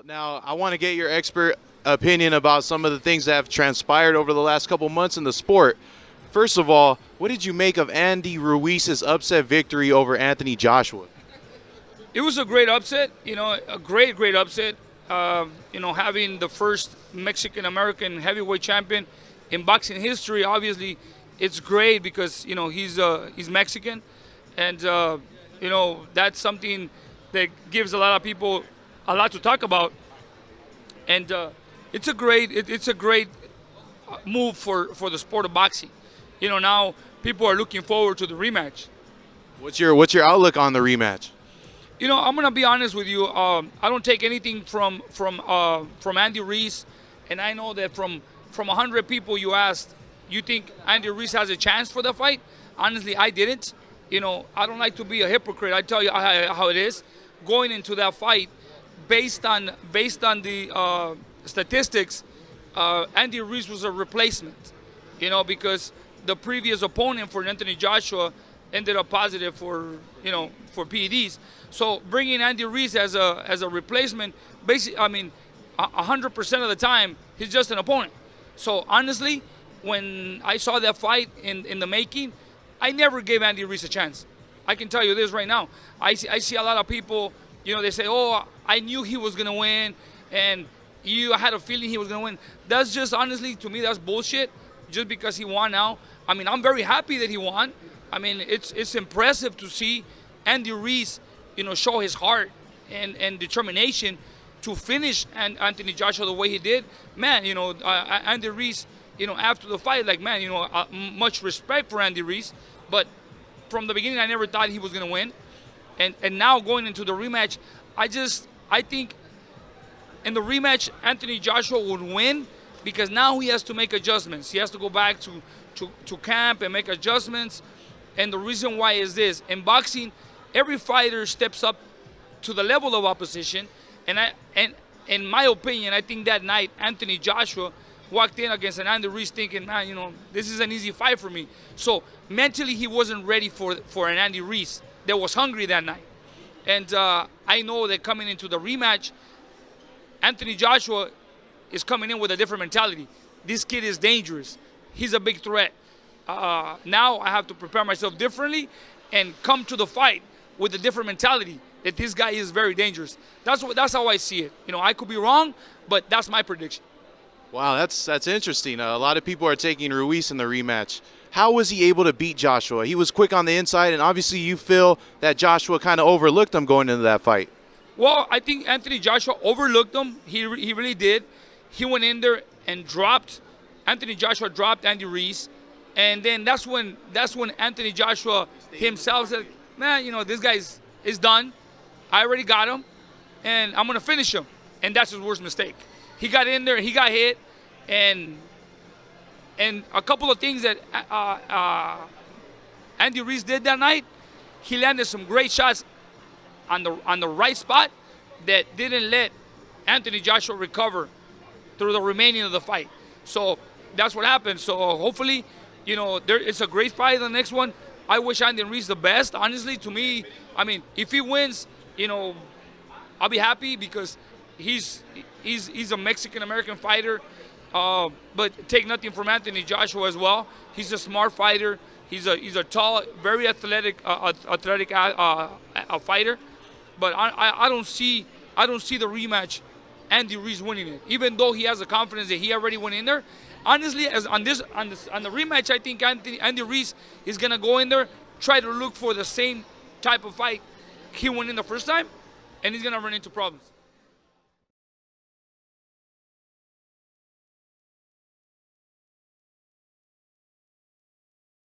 Now I want to get your expert opinion about some of the things that have transpired over the last couple months in the sport. First of all, what did you make of Andy Ruiz's upset victory over Anthony Joshua? It was a great upset, a great upset. Having the first Mexican-American heavyweight champion in boxing history, obviously, it's great because, he's Mexican. And, that's something that gives a lot of people a lot to talk about. And it's a great move for the sport of boxing. Now people are looking forward to the rematch. What's your outlook on the rematch? I'm gonna be honest with you. I don't take anything from Andy Ruiz, and I know that from 100 people you asked, you think Andy Ruiz has a chance for the fight. Honestly, I didn't. I don't like to be a hypocrite. I tell you how it is. Going into that fight, based on the statistics, Andy Ruiz was a replacement. Because the previous opponent for Anthony Joshua ended up positive for PEDs. So bringing Andy Ruiz as a replacement, basically, 100% of the time, he's just an opponent. So honestly, when I saw that fight in the making, I never gave Andy Ruiz a chance. I can tell you this right now. I see a lot of people, they say, oh, I knew he was going to win, and I had a feeling he was going to win. That's just, honestly, to me, that's bullshit, just because he won now. I'm very happy that he won. It's impressive to see Andy Ruiz, show his heart and determination to finish Anthony Joshua the way he did. Man, Andy Ruiz, after the fight, much respect for Andy Ruiz. But from the beginning, I never thought he was going to win. And now going into the rematch, I think in the rematch, Anthony Joshua would win because now he has to make adjustments. He has to go back to camp and make adjustments. And the reason why is this. In boxing, every fighter steps up to the level of opposition. And in my opinion, I think that night, Anthony Joshua walked in against an Andy Ruiz thinking, man, this is an easy fight for me. So mentally, he wasn't ready for an Andy Ruiz that was hungry that night. And I know that coming into the rematch, Anthony Joshua is coming in with a different mentality. This kid is dangerous. He's a big threat. Now I have to prepare myself differently and come to the fight with a different mentality that this guy is very dangerous. That's how I see it. I could be wrong, but that's my prediction. Wow, that's interesting. A lot of people are taking Ruiz in the rematch. How was he able to beat Joshua? He was quick on the inside, and obviously you feel that Joshua kind of overlooked him going into that fight. Well, I think Anthony Joshua overlooked him. He really did. He went in there and Anthony Joshua dropped Andy Ruiz. And then that's when Anthony Joshua himself said, man, this guy is done. I already got him, and I'm going to finish him. And that's his worst mistake. He got in there, he got hit, and a couple of things that Andy Ruiz did that night, he landed some great shots on the right spot that didn't let Anthony Joshua recover through the remaining of the fight. So that's what happened. So hopefully, it's a great fight. The next one, I wish Andy Ruiz the best. Honestly, to me, if he wins, I'll be happy because he's a Mexican-American fighter. But take nothing from Anthony Joshua as well. He's a smart fighter. He's a tall, very athletic fighter. But I don't see the rematch Andy Ruiz winning it, even though he has the confidence that he already went in there. Honestly, on the rematch, I think Andy Ruiz is gonna go in there, try to look for the same type of fight he went in the first time, and he's gonna run into problems.